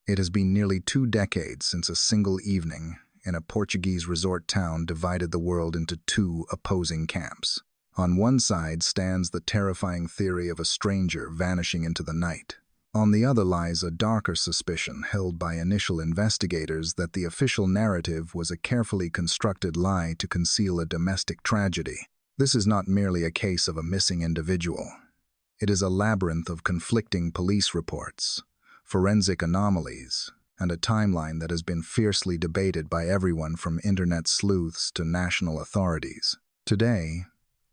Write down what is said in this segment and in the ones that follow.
It has been nearly 2 decades since a single evening in a Portuguese resort town divided the world into two opposing camps. On one side stands the terrifying theory of a stranger vanishing into the night. On the other lies a darker suspicion held by initial investigators that the official narrative was a carefully constructed lie to conceal a domestic tragedy. This is not merely a case of a missing individual. It is a labyrinth of conflicting police reports, forensic anomalies, and a timeline that has been fiercely debated by everyone from internet sleuths to national authorities. Today,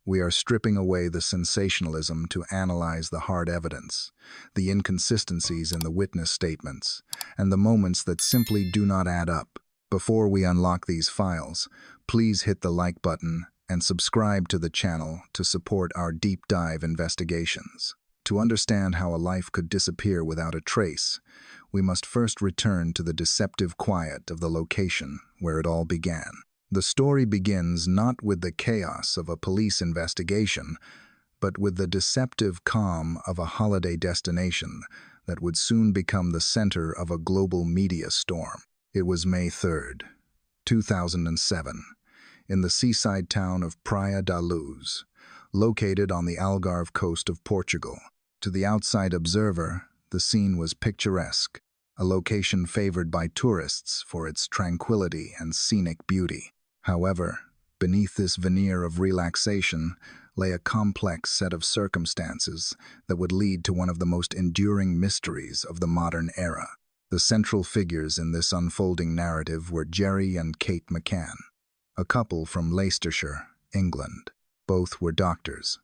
we are stripping away the sensationalism to analyze the hard evidence, the inconsistencies in the witness statements, and the moments that simply do not add up. Before we unlock these files, please hit the like button and subscribe to the channel to support our deep dive investigations. To understand how a life could disappear without a trace, we must first return to the deceptive quiet of the location where it all began. The story begins not with the chaos of a police investigation, but with the deceptive calm of a holiday destination that would soon become the center of a global media storm. It was May 3rd, 2007, in the seaside town of Praia da Luz, located on the Algarve coast of Portugal. To the outside observer, the scene was picturesque, a location favored by tourists for its tranquility and scenic beauty. However, beneath this veneer of relaxation lay a complex set of circumstances that would lead to one of the most enduring mysteries of the modern era. The central figures in this unfolding narrative were Jerry and Kate McCann, a couple from Leicestershire, England. Both were doctors.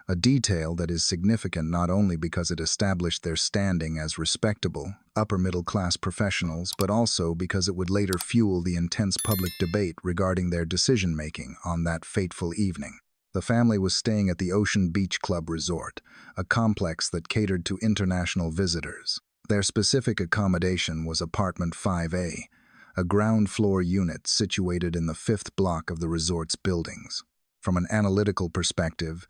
A detail that is significant not only because it established their standing as respectable, upper-middle-class professionals, but also because it would later fuel the intense public debate regarding their decision-making on that fateful evening. The family was staying at the Ocean Beach Club Resort, a complex that catered to international visitors. Their specific accommodation was Apartment 5A, a ground-floor unit situated in the 5th block of the resort's buildings. From an analytical perspective,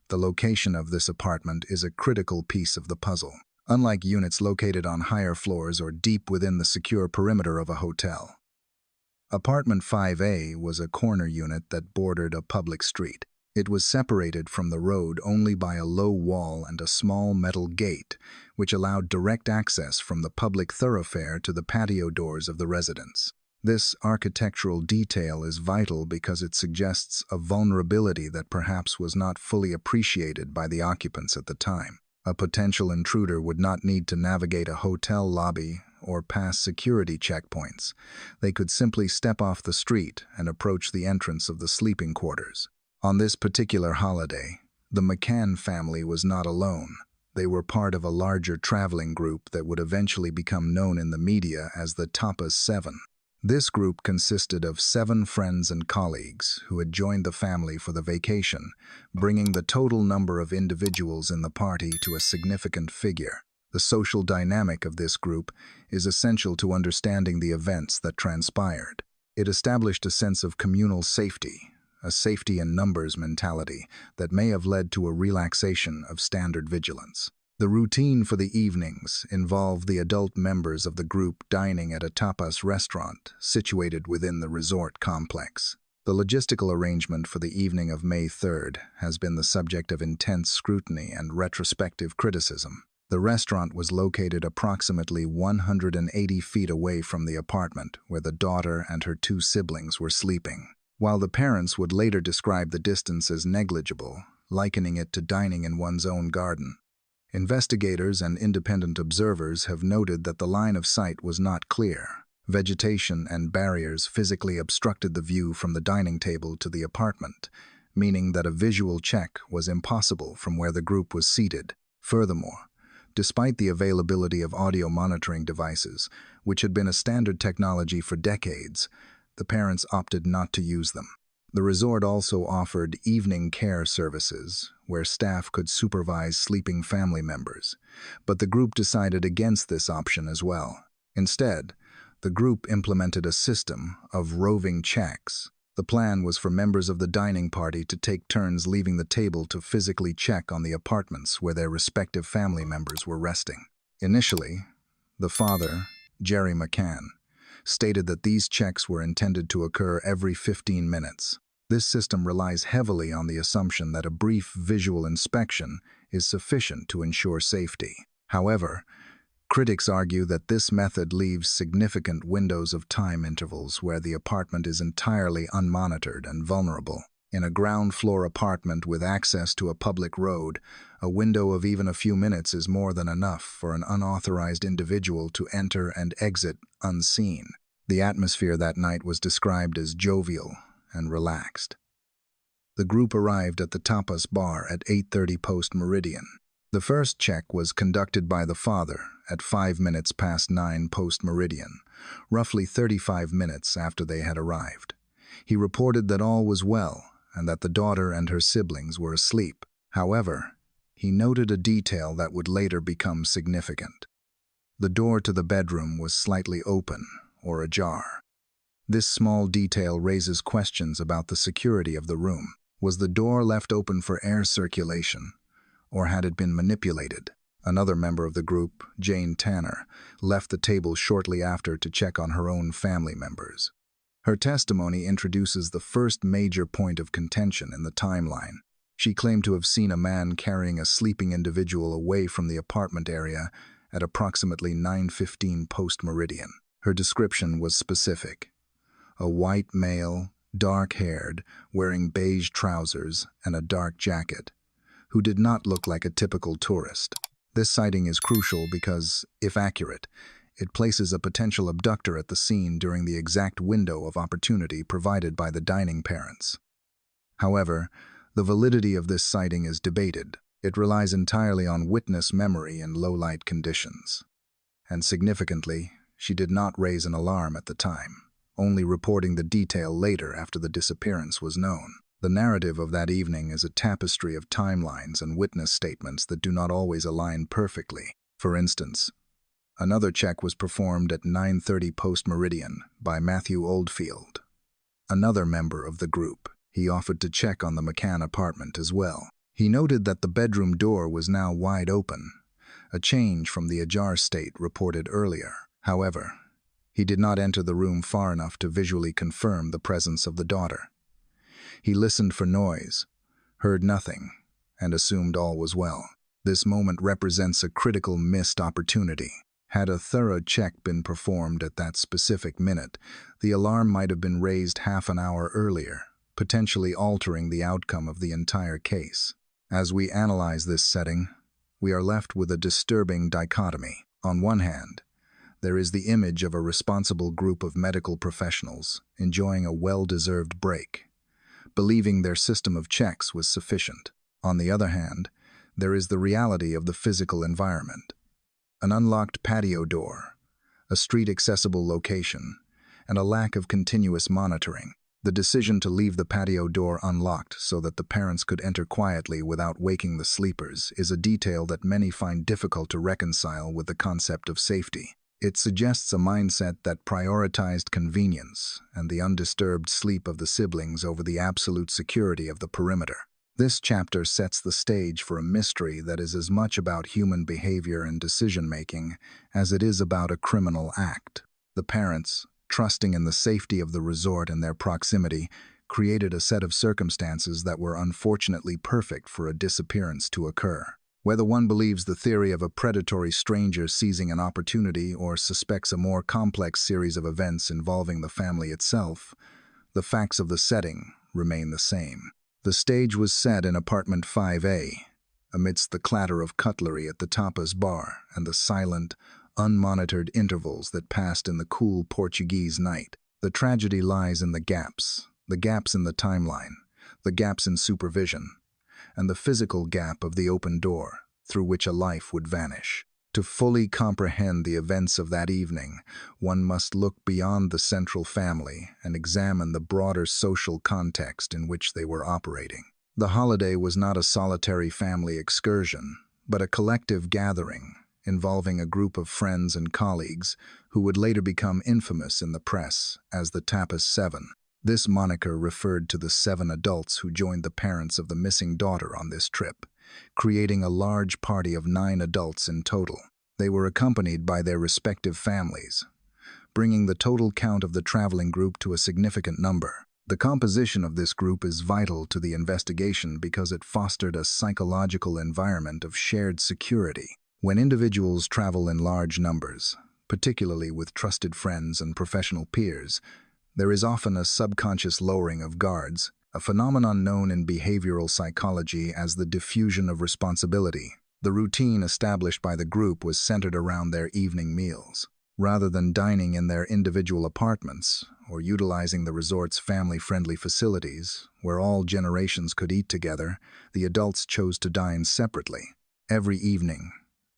the location of this apartment is a critical piece of the puzzle. Unlike units located on higher floors or deep within the secure perimeter of a hotel, Apartment 5A was a corner unit that bordered a public street. It was separated from the road only by a low wall and a small metal gate, which allowed direct access from the public thoroughfare to the patio doors of the residence. This architectural detail is vital because it suggests a vulnerability that perhaps was not fully appreciated by the occupants at the time. A potential intruder would not need to navigate a hotel lobby or pass security checkpoints. They could simply step off the street and approach the entrance of the sleeping quarters. On this particular holiday, the McCann family was not alone. They were part of a larger traveling group that would eventually become known in the media as the Tapas Seven. This group consisted of 7 friends and colleagues who had joined the family for the vacation, bringing the total number of individuals in the party to a significant figure. The social dynamic of this group is essential to understanding the events that transpired. It established a sense of communal safety, a safety in numbers mentality that may have led to a relaxation of standard vigilance. The routine for the evenings involved the adult members of the group dining at a tapas restaurant situated within the resort complex. The logistical arrangement for the evening of May 3rd has been the subject of intense scrutiny and retrospective criticism. The restaurant was located approximately 180 feet away from the apartment where the daughter and her 2 siblings were sleeping. While the parents would later describe the distance as negligible, likening it to dining in one's own garden, investigators and independent observers have noted that the line of sight was not clear. Vegetation and barriers physically obstructed the view from the dining table to the apartment, meaning that a visual check was impossible from where the group was seated. Furthermore, despite the availability of audio monitoring devices, which had been a standard technology for decades, the parents opted not to use them. The resort also offered evening care services, where staff could supervise sleeping family members, but the group decided against this option as well. Instead, the group implemented a system of roving checks. The plan was for members of the dining party to take turns leaving the table to physically check on the apartments where their respective family members were resting. Initially, the father, Jerry McCann, stated that these checks were intended to occur every 15 minutes. This system relies heavily on the assumption that a brief visual inspection is sufficient to ensure safety. However, critics argue that this method leaves significant windows of time intervals where the apartment is entirely unmonitored and vulnerable. In a ground-floor apartment with access to a public road, a window of even a few minutes is more than enough for an unauthorized individual to enter and exit unseen. The atmosphere that night was described as jovial and relaxed. The group arrived at the Tapas bar at 8:30 post-meridian. The first check was conducted by the father at 5 minutes past 9 post-meridian, roughly 35 minutes after they had arrived. He reported that all was well and that the daughter and her siblings were asleep. However, he noted a detail that would later become significant. The door to the bedroom was slightly open or ajar. This small detail raises questions about the security of the room. Was the door left open for air circulation, or had it been manipulated? Another member of the group, Jane Tanner, left the table shortly after to check on her own family members. Her testimony introduces the first major point of contention in the timeline. She claimed to have seen a man carrying a sleeping individual away from the apartment area at approximately 9:15 post-meridian. Her description was specific. A white male, dark-haired, wearing beige trousers and a dark jacket, who did not look like a typical tourist. This sighting is crucial because, if accurate, it places a potential abductor at the scene during the exact window of opportunity provided by the dining parents. However, the validity of this sighting is debated. It relies entirely on witness memory in low-light conditions. And significantly, she did not raise an alarm at the time, only reporting the detail later after the disappearance was known. The narrative of that evening is a tapestry of timelines and witness statements that do not always align perfectly. For instance, another check was performed at 9:30 post-meridian by Matthew Oldfield, another member of the group. He offered to check on the McCann apartment as well. He noted that the bedroom door was now wide open, a change from the ajar state reported earlier. However, he did not enter the room far enough to visually confirm the presence of the daughter. He listened for noise, heard nothing, and assumed all was well. This moment represents a critical missed opportunity. Had a thorough check been performed at that specific minute, the alarm might have been raised half an hour earlier, potentially altering the outcome of the entire case. As we analyze this setting, we are left with a disturbing dichotomy. On one hand, there is the image of a responsible group of medical professionals enjoying a well-deserved break, believing their system of checks was sufficient. On the other hand, there is the reality of the physical environment. An unlocked patio door, a street-accessible location, and a lack of continuous monitoring. The decision to leave the patio door unlocked so that the parents could enter quietly without waking the sleepers is a detail that many find difficult to reconcile with the concept of safety. It suggests a mindset that prioritized convenience and the undisturbed sleep of the siblings over the absolute security of the perimeter. This chapter sets the stage for a mystery that is as much about human behavior and decision-making as it is about a criminal act. The parents, trusting in the safety of the resort and their proximity, created a set of circumstances that were unfortunately perfect for a disappearance to occur. Whether one believes the theory of a predatory stranger seizing an opportunity or suspects a more complex series of events involving the family itself, the facts of the setting remain the same. The stage was set in apartment 5A, amidst the clatter of cutlery at the Tapas bar and the silent, unmonitored intervals that passed in the cool Portuguese night. The tragedy lies in the gaps in the timeline, the gaps in supervision, and the physical gap of the open door through which a life would vanish. To fully comprehend the events of that evening, one must look beyond the central family and examine the broader social context in which they were operating. The holiday was not a solitary family excursion, but a collective gathering involving a group of friends and colleagues who would later become infamous in the press as the Tapas Seven. This moniker referred to the 7 adults who joined the parents of the missing daughter on this trip, creating a large party of 9 adults in total. They were accompanied by their respective families, bringing the total count of the traveling group to a significant number. The composition of this group is vital to the investigation because it fostered a psychological environment of shared security. When individuals travel in large numbers, particularly with trusted friends and professional peers, there is often a subconscious lowering of guards, a phenomenon known in behavioral psychology as the diffusion of responsibility. The routine established by the group was centered around their evening meals. Rather than dining in their individual apartments or utilizing the resort's family-friendly facilities, where all generations could eat together, the adults chose to dine separately. Every evening,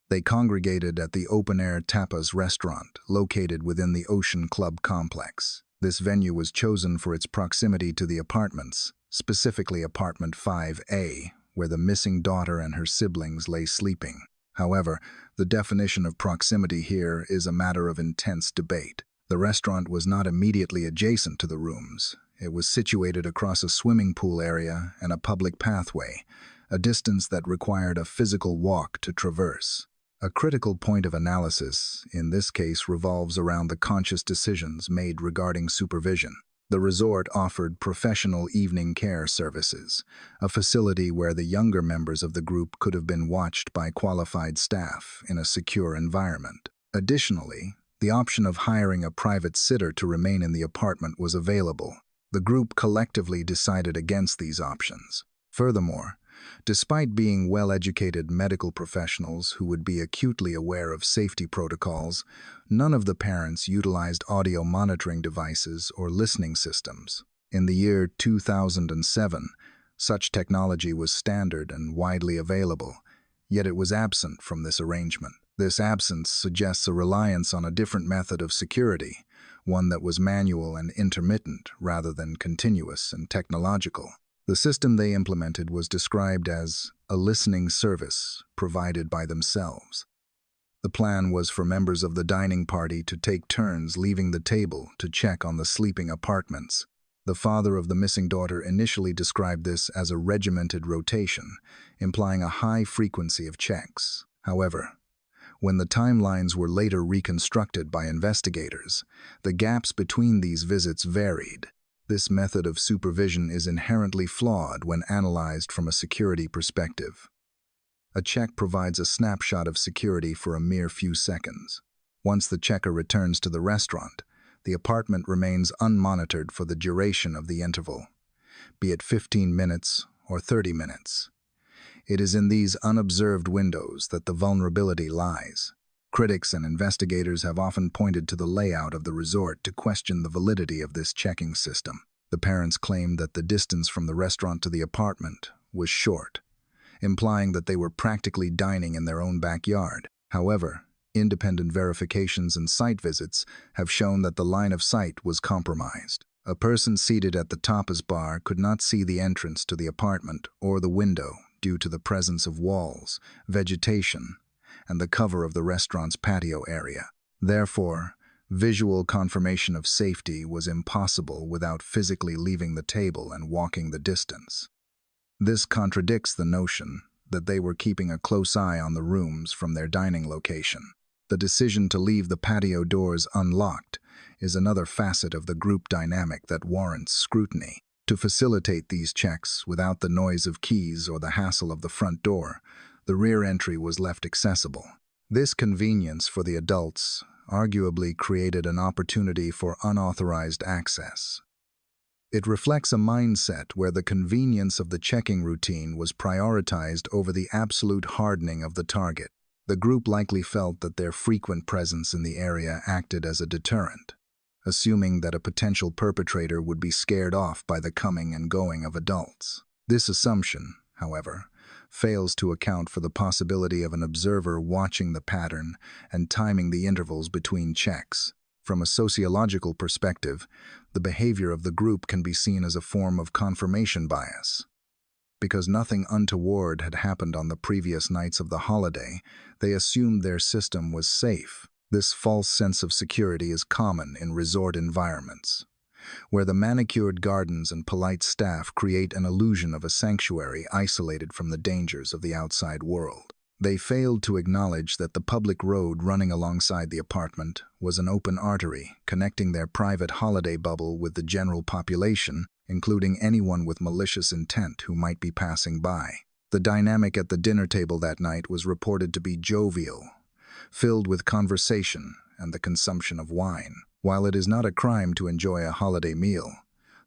they congregated at the open-air Tapas restaurant located within the Ocean Club complex. This venue was chosen for its proximity to the apartments, specifically apartment 5A, where the missing daughter and her siblings lay sleeping. However, the definition of proximity here is a matter of intense debate. The restaurant was not immediately adjacent to the rooms. It was situated across a swimming pool area and a public pathway, a distance that required a physical walk to traverse. A critical point of analysis, in this case, revolves around the conscious decisions made regarding supervision. The resort offered professional evening care services, a facility where the younger members of the group could have been watched by qualified staff in a secure environment. Additionally, the option of hiring a private sitter to remain in the apartment was available. The group collectively decided against these options. Furthermore, despite being well-educated medical professionals who would be acutely aware of safety protocols, none of the parents utilized audio monitoring devices or listening systems. In the year 2007, such technology was standard and widely available, yet it was absent from this arrangement. This absence suggests a reliance on a different method of security, one that was manual and intermittent rather than continuous and technological. The system they implemented was described as a listening service provided by themselves. The plan was for members of the dining party to take turns leaving the table to check on the sleeping apartments. The father of the missing daughter initially described this as a regimented rotation, implying a high frequency of checks. However, when the timelines were later reconstructed by investigators, the gaps between these visits varied. This method of supervision is inherently flawed when analyzed from a security perspective. A check provides a snapshot of security for a mere few seconds. Once the checker returns to the restaurant, the apartment remains unmonitored for the duration of the interval, be it 15 minutes or 30 minutes. It is in these unobserved windows that the vulnerability lies. Critics and investigators have often pointed to the layout of the resort to question the validity of this checking system. The parents claimed that the distance from the restaurant to the apartment was short, implying that they were practically dining in their own backyard. However, independent verifications and site visits have shown that the line of sight was compromised. A person seated at the tapas bar could not see the entrance to the apartment or the window due to the presence of walls, vegetation, and the cover of the restaurant's patio area. Therefore, visual confirmation of safety was impossible without physically leaving the table and walking the distance. This contradicts the notion that they were keeping a close eye on the rooms from their dining location. The decision to leave the patio doors unlocked is another facet of the group dynamic that warrants scrutiny. To facilitate these checks without the noise of keys or the hassle of the front door, the rear entry was left accessible. This convenience for the adults arguably created an opportunity for unauthorized access. It reflects a mindset where the convenience of the checking routine was prioritized over the absolute hardening of the target. The group likely felt that their frequent presence in the area acted as a deterrent, assuming that a potential perpetrator would be scared off by the coming and going of adults. This assumption, however, fails to account for the possibility of an observer watching the pattern and timing the intervals between checks. From a sociological perspective, the behavior of the group can be seen as a form of confirmation bias. Because nothing untoward had happened on the previous nights of the holiday, they assumed their system was safe. This false sense of security is common in resort environments, where the manicured gardens and polite staff create an illusion of a sanctuary isolated from the dangers of the outside world. They failed to acknowledge that the public road running alongside the apartment was an open artery connecting their private holiday bubble with the general population, including anyone with malicious intent who might be passing by. The dynamic at the dinner table that night was reported to be jovial, filled with conversation and the consumption of wine. While it is not a crime to enjoy a holiday meal,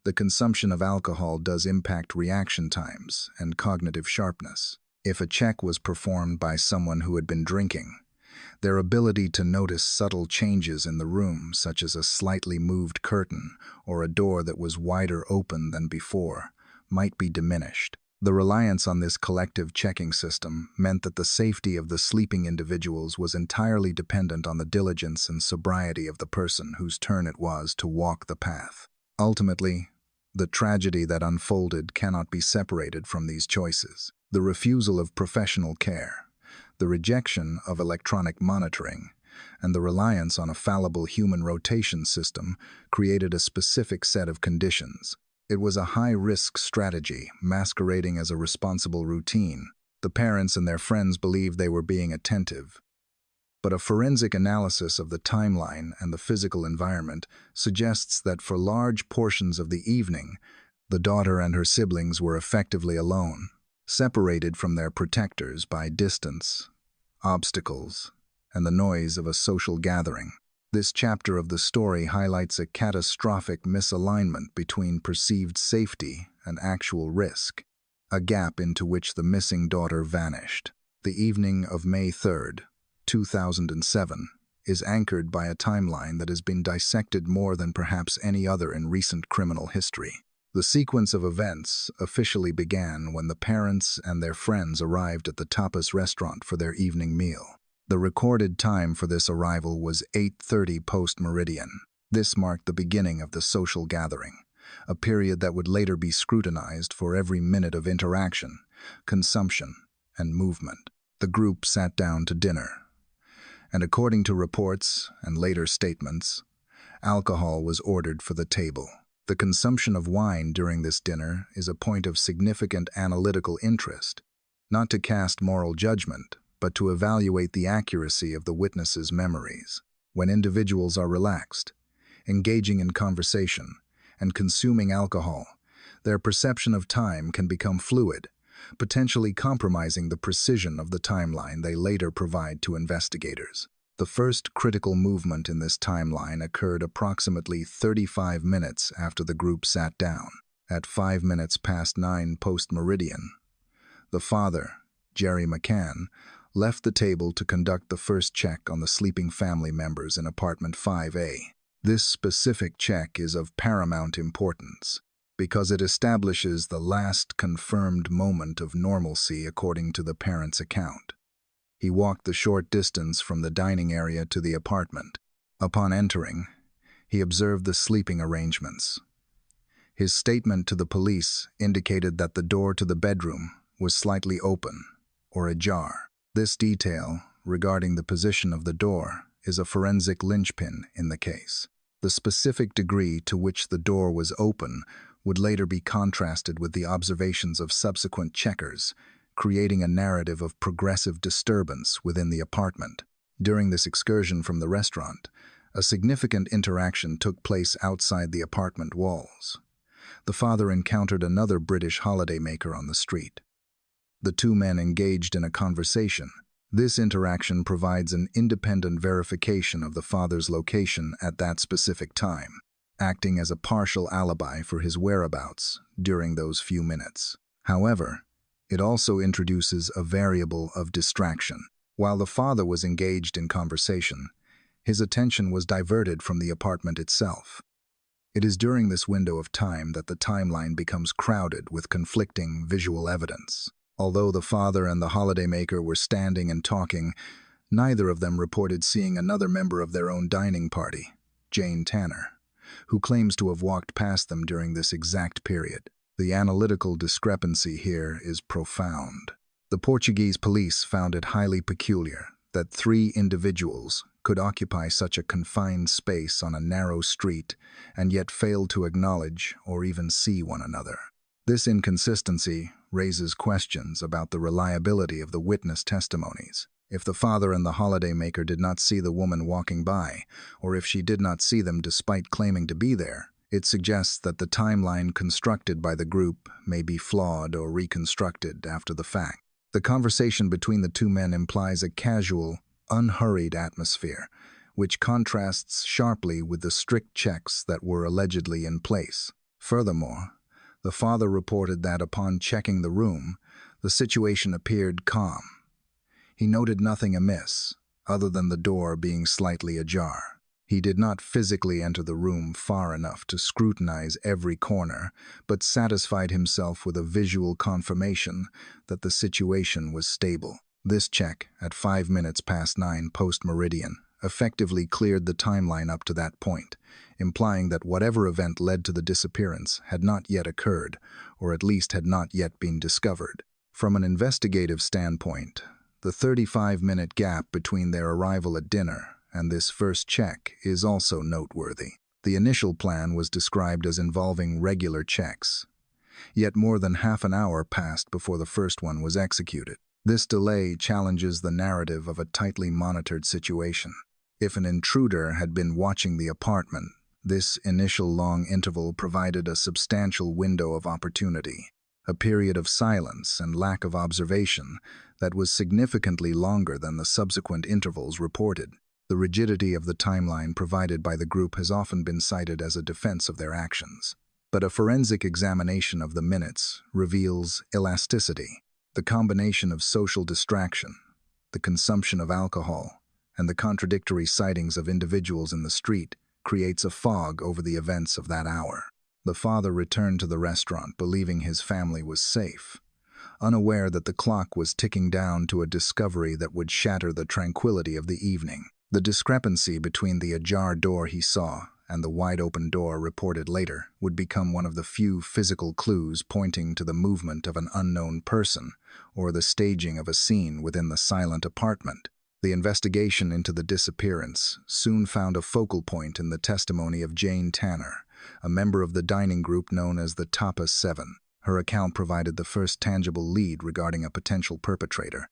the consumption of alcohol does impact reaction times and cognitive sharpness. If a check was performed by someone who had been drinking, their ability to notice subtle changes in the room, such as a slightly moved curtain or a door that was wider open than before, might be diminished. The reliance on this collective checking system meant that the safety of the sleeping individuals was entirely dependent on the diligence and sobriety of the person whose turn it was to walk the path. Ultimately, the tragedy that unfolded cannot be separated from these choices. The refusal of professional care, the rejection of electronic monitoring, and the reliance on a fallible human rotation system created a specific set of conditions. It was a high-risk strategy masquerading as a responsible routine. The parents and their friends believed they were being attentive, but a forensic analysis of the timeline and the physical environment suggests that for large portions of the evening, the daughter and her siblings were effectively alone, separated from their protectors by distance, obstacles, and the noise of a social gathering. This chapter of the story highlights a catastrophic misalignment between perceived safety and actual risk, a gap into which the missing daughter vanished. The evening of May 3rd, 2007, is anchored by a timeline that has been dissected more than perhaps any other in recent criminal history. The sequence of events officially began when the parents and their friends arrived at the Tapas restaurant for their evening meal. The recorded time for this arrival was 8:30 post-meridian. This marked the beginning of the social gathering, a period that would later be scrutinized for every minute of interaction, consumption, and movement. The group sat down to dinner, and according to reports and later statements, alcohol was ordered for the table. The consumption of wine during this dinner is a point of significant analytical interest, not to cast moral judgment, but to evaluate the accuracy of the witness's memories. When individuals are relaxed, engaging in conversation, and consuming alcohol, their perception of time can become fluid, potentially compromising the precision of the timeline they later provide to investigators. The first critical movement in this timeline occurred approximately 35 minutes after the group sat down. At 5 minutes past 9 post-meridian, the father, Jerry McCann, left the table to conduct the first check on the sleeping family members in apartment 5A. This specific check is of paramount importance because it establishes the last confirmed moment of normalcy according to the parents' account. He walked the short distance from the dining area to the apartment. Upon entering, he observed the sleeping arrangements. His statement to the police indicated that the door to the bedroom was slightly open or ajar. This detail regarding the position of the door is a forensic linchpin in the case. The specific degree to which the door was open would later be contrasted with the observations of subsequent checkers, creating a narrative of progressive disturbance within the apartment. During this excursion from the restaurant, a significant interaction took place outside the apartment walls. The father encountered another British holidaymaker on the street. The two men engaged in a conversation. This interaction provides an independent verification of the father's location at that specific time, acting as a partial alibi for his whereabouts during those few minutes. However, it also introduces a variable of distraction. While the father was engaged in conversation, his attention was diverted from the apartment itself. It is during this window of time that the timeline becomes crowded with conflicting visual evidence. Although the father and the holidaymaker were standing and talking, neither of them reported seeing another member of their own dining party, Jane Tanner, who claims to have walked past them during this exact period. The analytical discrepancy here is profound. The Portuguese police found it highly peculiar that 3 individuals could occupy such a confined space on a narrow street and yet fail to acknowledge or even see one another. This inconsistency raises questions about the reliability of the witness testimonies. If the father and the holidaymaker did not see the woman walking by, or if she did not see them despite claiming to be there, it suggests that the timeline constructed by the group may be flawed or reconstructed after the fact. The conversation between the two men implies a casual, unhurried atmosphere, which contrasts sharply with the strict checks that were allegedly in place. Furthermore, the father reported that upon checking the room, the situation appeared calm. He noted nothing amiss, other than the door being slightly ajar. He did not physically enter the room far enough to scrutinize every corner, but satisfied himself with a visual confirmation that the situation was stable. This check, at 5 minutes past 9 post-meridian, effectively cleared the timeline up to that point, implying that whatever event led to the disappearance had not yet occurred, or at least had not yet been discovered. From an investigative standpoint, the 35-minute gap between their arrival at dinner and this first check is also noteworthy. The initial plan was described as involving regular checks, yet more than half an hour passed before the first one was executed. This delay challenges the narrative of a tightly monitored situation. If an intruder had been watching the apartment, this initial long interval provided a substantial window of opportunity, a period of silence and lack of observation that was significantly longer than the subsequent intervals reported. The rigidity of the timeline provided by the group has often been cited as a defense of their actions. But a forensic examination of the minutes reveals elasticity. The combination of social distraction, the consumption of alcohol, and the contradictory sightings of individuals in the street creates a fog over the events of that hour. The father returned to the restaurant believing his family was safe, unaware that the clock was ticking down to a discovery that would shatter the tranquility of the evening. The discrepancy between the ajar door he saw and the wide-open door reported later would become one of the few physical clues pointing to the movement of an unknown person or the staging of a scene within the silent apartment. The investigation into the disappearance soon found a focal point in the testimony of Jane Tanner, a member of the dining group known as the Tapas Seven. Her account provided the first tangible lead regarding a potential perpetrator.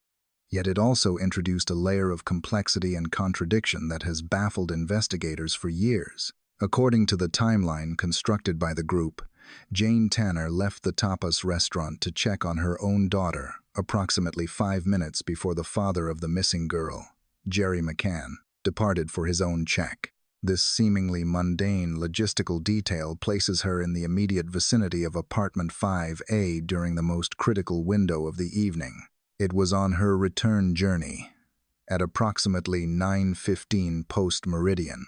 Yet it also introduced a layer of complexity and contradiction that has baffled investigators for years. According to the timeline constructed by the group, Jane Tanner left the Tapas restaurant to check on her own daughter approximately 5 minutes before the father of the missing girl, Jerry McCann, departed for his own check. This seemingly mundane logistical detail places her in the immediate vicinity of apartment 5A during the most critical window of the evening. It was on her return journey, at approximately 9:15 post-meridian,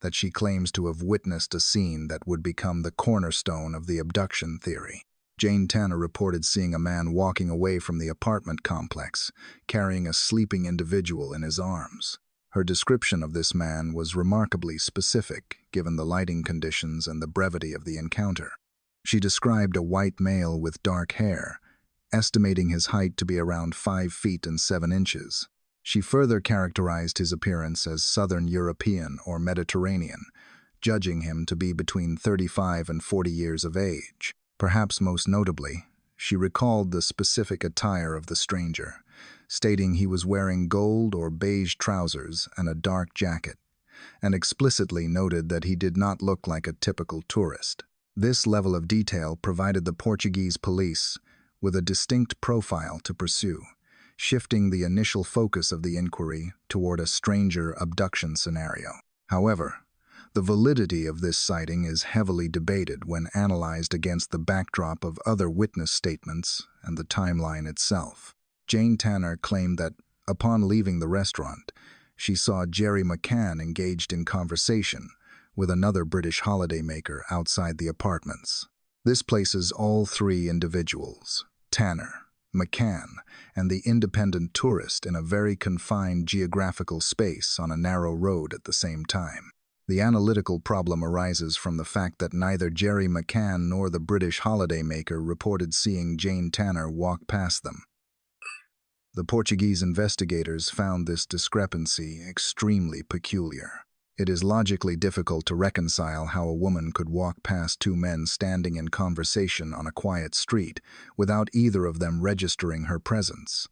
that she claims to have witnessed a scene that would become the cornerstone of the abduction theory. Jane Tanner reported seeing a man walking away from the apartment complex, carrying a sleeping individual in his arms. Her description of this man was remarkably specific, given the lighting conditions and the brevity of the encounter. She described a white male with dark hair, estimating his height to be around 5 feet and 7 inches. She further characterized his appearance as Southern European or Mediterranean, judging him to be between 35 and 40 years of age. Perhaps most notably, she recalled the specific attire of the stranger, stating he was wearing gold or beige trousers and a dark jacket, and explicitly noted that he did not look like a typical tourist. This level of detail provided the Portuguese police with a distinct profile to pursue, shifting the initial focus of the inquiry toward a stranger abduction scenario. However, the validity of this sighting is heavily debated when analyzed against the backdrop of other witness statements and the timeline itself. Jane Tanner claimed that, upon leaving the restaurant, she saw Jerry McCann engaged in conversation with another British holidaymaker outside the apartments. This places all three individuals, Tanner, McCann, and the independent tourist, in a very confined geographical space on a narrow road at the same time. The analytical problem arises from the fact that neither Jerry McCann nor the British holidaymaker reported seeing Jane Tanner walk past them. The Portuguese investigators found this discrepancy extremely peculiar. It is logically difficult to reconcile how a woman could walk past two men standing in conversation on a quiet street without either of them registering her presence,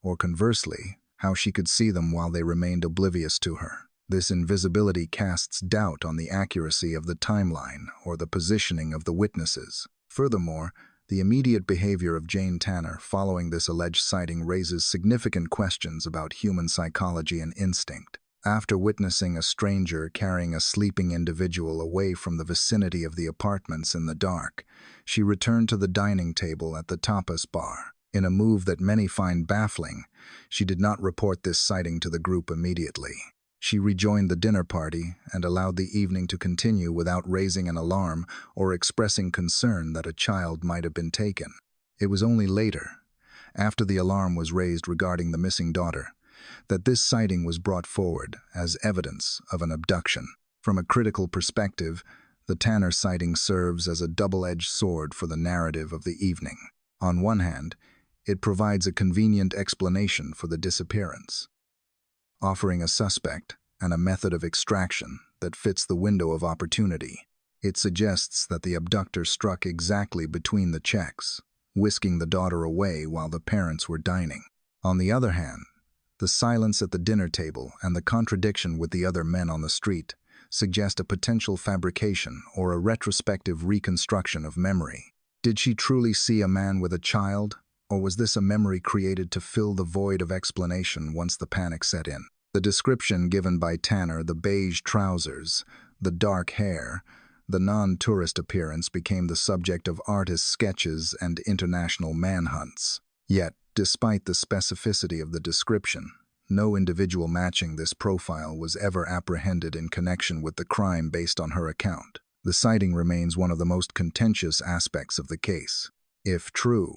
or conversely, how she could see them while they remained oblivious to her. This invisibility casts doubt on the accuracy of the timeline or the positioning of the witnesses. Furthermore, the immediate behavior of Jane Tanner following this alleged sighting raises significant questions about human psychology and instinct. After witnessing a stranger carrying a sleeping individual away from the vicinity of the apartments in the dark, she returned to the dining table at the Tapas bar. In a move that many find baffling, she did not report this sighting to the group immediately. She rejoined the dinner party and allowed the evening to continue without raising an alarm or expressing concern that a child might have been taken. It was only later, after the alarm was raised regarding the missing daughter, that this sighting was brought forward as evidence of an abduction. From a critical perspective, the Tanner sighting serves as a double-edged sword for the narrative of the evening. On one hand, it provides a convenient explanation for the disappearance, offering a suspect and a method of extraction that fits the window of opportunity. It suggests that the abductor struck exactly between the checks, whisking the daughter away while the parents were dining. On the other hand, the silence at the dinner table and the contradiction with the other men on the street suggest a potential fabrication or a retrospective reconstruction of memory. Did she truly see a man with a child, or was this a memory created to fill the void of explanation once the panic set in? The description given by Tanner, the beige trousers, the dark hair, the non-tourist appearance became the subject of artist sketches and international manhunts. Yet, despite the specificity of the description, no individual matching this profile was ever apprehended in connection with the crime based on her account. The sighting remains one of the most contentious aspects of the case. If true,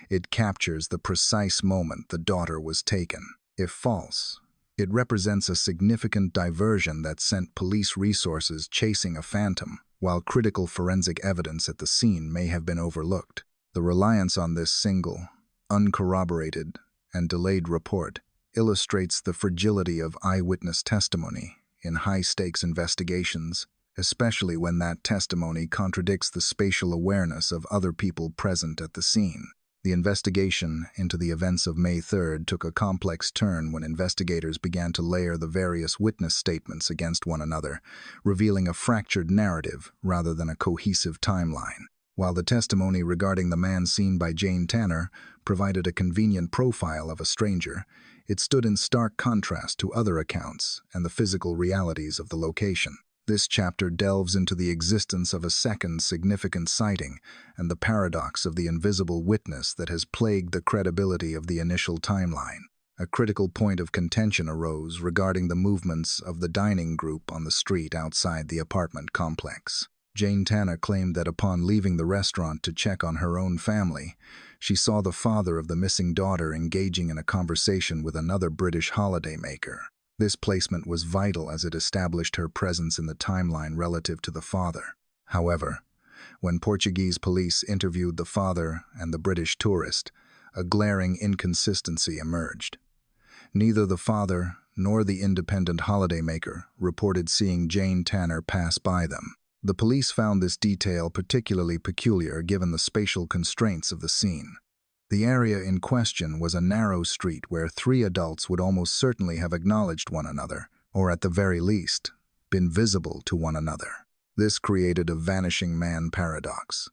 it captures the precise moment the daughter was taken. If false, it represents a significant diversion that sent police resources chasing a phantom, while critical forensic evidence at the scene may have been overlooked. The reliance on this single, uncorroborated, and delayed report illustrates the fragility of eyewitness testimony in high-stakes investigations, especially when that testimony contradicts the spatial awareness of other people present at the scene. The investigation into the events of May 3rd took a complex turn when investigators began to layer the various witness statements against one another, revealing a fractured narrative rather than a cohesive timeline. While the testimony regarding the man seen by Jane Tanner provided a convenient profile of a stranger, it stood in stark contrast to other accounts and the physical realities of the location. This chapter delves into the existence of a second significant sighting and the paradox of the invisible witness that has plagued the credibility of the initial timeline. A critical point of contention arose regarding the movements of the dining group on the street outside the apartment complex. Jane Tanner claimed that upon leaving the restaurant to check on her own family, she saw the father of the missing daughter engaging in a conversation with another British holidaymaker. This placement was vital as it established her presence in the timeline relative to the father. However, when Portuguese police interviewed the father and the British tourist, a glaring inconsistency emerged. Neither the father nor the independent holidaymaker reported seeing Jane Tanner pass by them. The police found this detail particularly peculiar given the spatial constraints of the scene. The area in question was a narrow street where three adults would almost certainly have acknowledged one another, or at the very least, been visible to one another. This created a vanishing man paradox.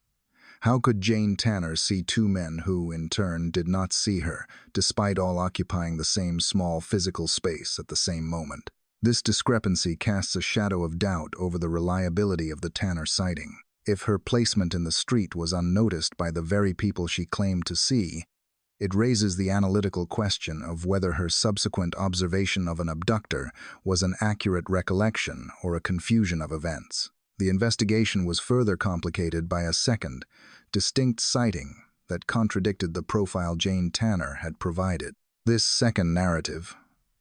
How could Jane Tanner see two men who, in turn, did not see her, despite all occupying the same small physical space at the same moment? This discrepancy casts a shadow of doubt over the reliability of the Tanner sighting. If her placement in the street was unnoticed by the very people she claimed to see, it raises the analytical question of whether her subsequent observation of an abductor was an accurate recollection or a confusion of events. The investigation was further complicated by a second, distinct sighting that contradicted the profile Jane Tanner had provided. This second narrative,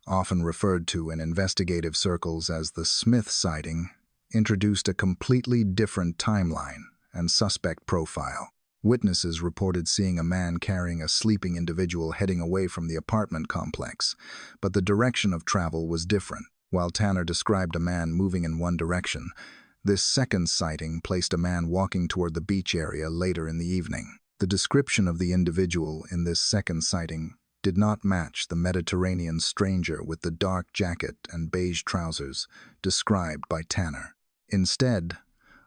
often referred to in investigative circles as the Smith sighting, introduced a completely different timeline and suspect profile. Witnesses reported seeing a man carrying a sleeping individual heading away from the apartment complex, but the direction of travel was different. While Tanner described a man moving in one direction, this second sighting placed a man walking toward the beach area later in the evening. The description of the individual in this second sighting did not match the Mediterranean stranger with the dark jacket and beige trousers described by Tanner. Instead,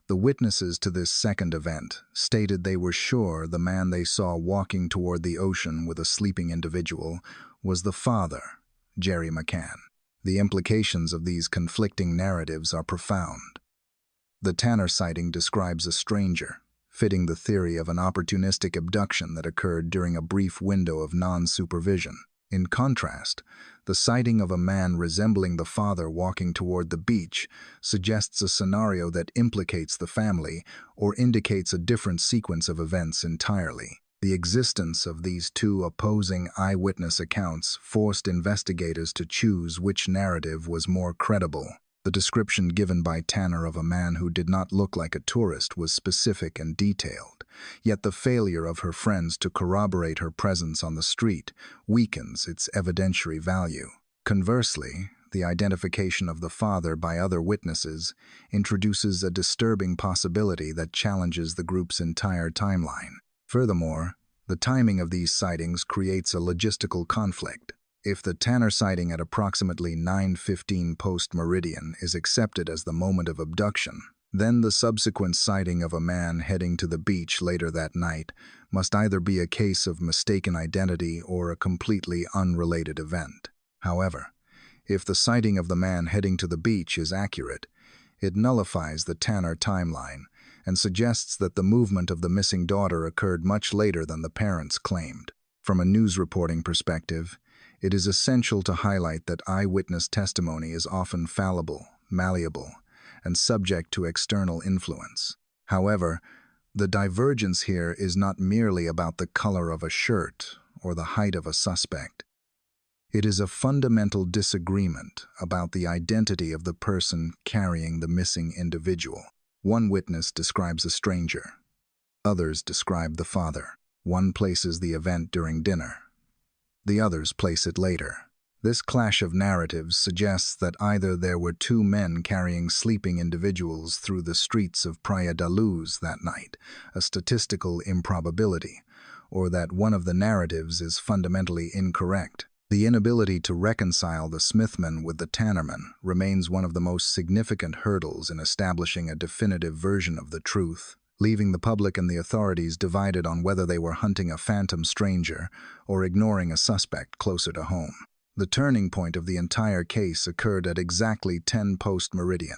the witnesses to this second event stated they were sure the man they saw walking toward the ocean with a sleeping individual was the father, Jerry McCann. The implications of these conflicting narratives are profound. The Tanner sighting describes a stranger, fitting the theory of an opportunistic abduction that occurred during a brief window of non-supervision. In contrast, the sighting of a man resembling the father walking toward the beach suggests a scenario that implicates the family or indicates a different sequence of events entirely. The existence of these two opposing eyewitness accounts forced investigators to choose which narrative was more credible. The description given by Tanner of a man who did not look like a tourist was specific and detailed, yet the failure of her friends to corroborate her presence on the street weakens its evidentiary value. Conversely, the identification of the father by other witnesses introduces a disturbing possibility that challenges the group's entire timeline. Furthermore, the timing of these sightings creates a logistical conflict. If the Tanner sighting at approximately 9:15 post-meridian is accepted as the moment of abduction, then the subsequent sighting of a man heading to the beach later that night must either be a case of mistaken identity or a completely unrelated event. However, if the sighting of the man heading to the beach is accurate, it nullifies the Tanner timeline and suggests that the movement of the missing daughter occurred much later than the parents claimed. From a news reporting perspective, it is essential to highlight that eyewitness testimony is often fallible, malleable, and subject to external influence. However, the divergence here is not merely about the color of a shirt or the height of a suspect. It is a fundamental disagreement about the identity of the person carrying the missing individual. One witness describes a stranger. Others describe the father. One places the event during dinner. The others place it later. This clash of narratives suggests that either there were two men carrying sleeping individuals through the streets of Praia da Luz that night, a statistical improbability, or that one of the narratives is fundamentally incorrect. The inability to reconcile the Smithman with the Tannerman remains one of the most significant hurdles in establishing a definitive version of the truth, leaving the public and the authorities divided on whether they were hunting a phantom stranger or ignoring a suspect closer to home. The turning point of the entire case occurred at exactly 10 post-meridian.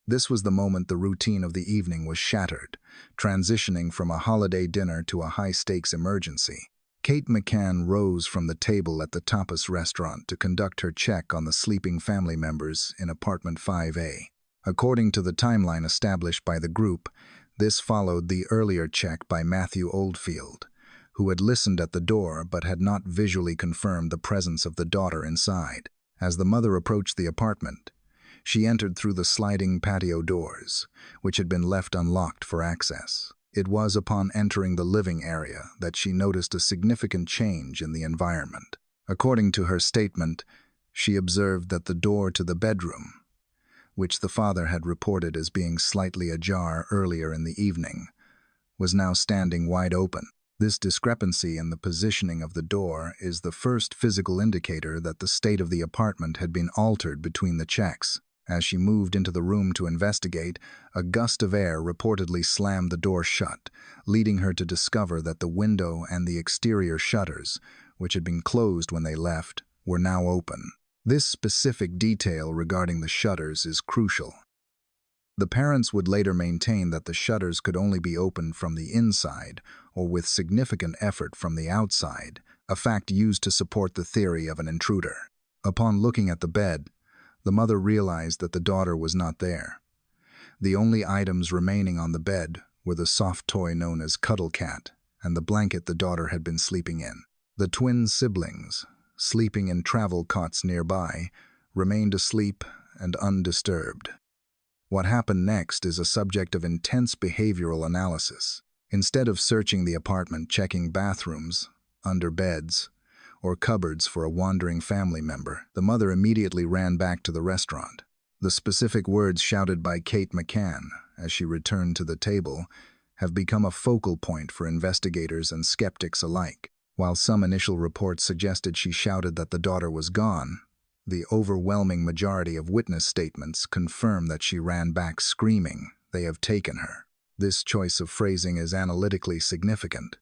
This was the moment the routine of the evening was shattered, transitioning from a holiday dinner to a high-stakes emergency. Kate McCann rose from the table at the Tapas restaurant to conduct her check on the sleeping family members in apartment 5A. According to the timeline established by the group, this followed the earlier check by Matthew Oldfield, who had listened at the door but had not visually confirmed the presence of the daughter inside. As the mother approached the apartment, she entered through the sliding patio doors, which had been left unlocked for access. It was upon entering the living area that she noticed a significant change in the environment. According to her statement, she observed that the door to the bedroom, which the father had reported as being slightly ajar earlier in the evening, was now standing wide open. This discrepancy in the positioning of the door is the first physical indicator that the state of the apartment had been altered between the checks. As she moved into the room to investigate, a gust of air reportedly slammed the door shut, leading her to discover that the window and the exterior shutters, which had been closed when they left, were now open. This specific detail regarding the shutters is crucial. The parents would later maintain that the shutters could only be opened from the inside or with significant effort from the outside, a fact used to support the theory of an intruder. Upon looking at the bed, the mother realized that the daughter was not there. The only items remaining on the bed were the soft toy known as Cuddle Cat and the blanket the daughter had been sleeping in. The twin siblings, sleeping in travel cots nearby, remained asleep and undisturbed. What happened next is a subject of intense behavioral analysis. Instead of searching the apartment, checking bathrooms, under beds, or cupboards for a wandering family member. The mother immediately ran back to the restaurant. The specific words shouted by Kate McCann as she returned to the table have become a focal point for investigators and skeptics alike. While some initial reports suggested she shouted that the daughter was gone, the overwhelming majority of witness statements confirm that she ran back screaming, "They have taken her." This choice of phrasing is analytically significant.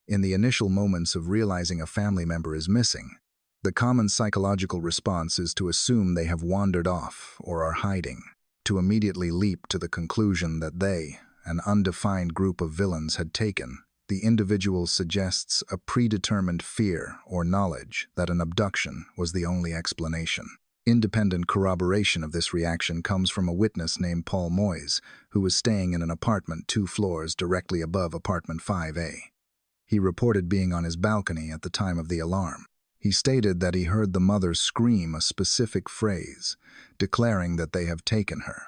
In the initial moments of realizing a family member is missing, the common psychological response is to assume they have wandered off or are hiding, to immediately leap to the conclusion that they, an undefined group of villains, had taken. The individual suggests a predetermined fear or knowledge that an abduction was the only explanation. Independent corroboration of this reaction comes from a witness named Paul Moyes, who was staying in an apartment 2 floors directly above apartment 5A. He reported being on his balcony at the time of the alarm. He stated that he heard the mother scream a specific phrase, declaring that they have taken her.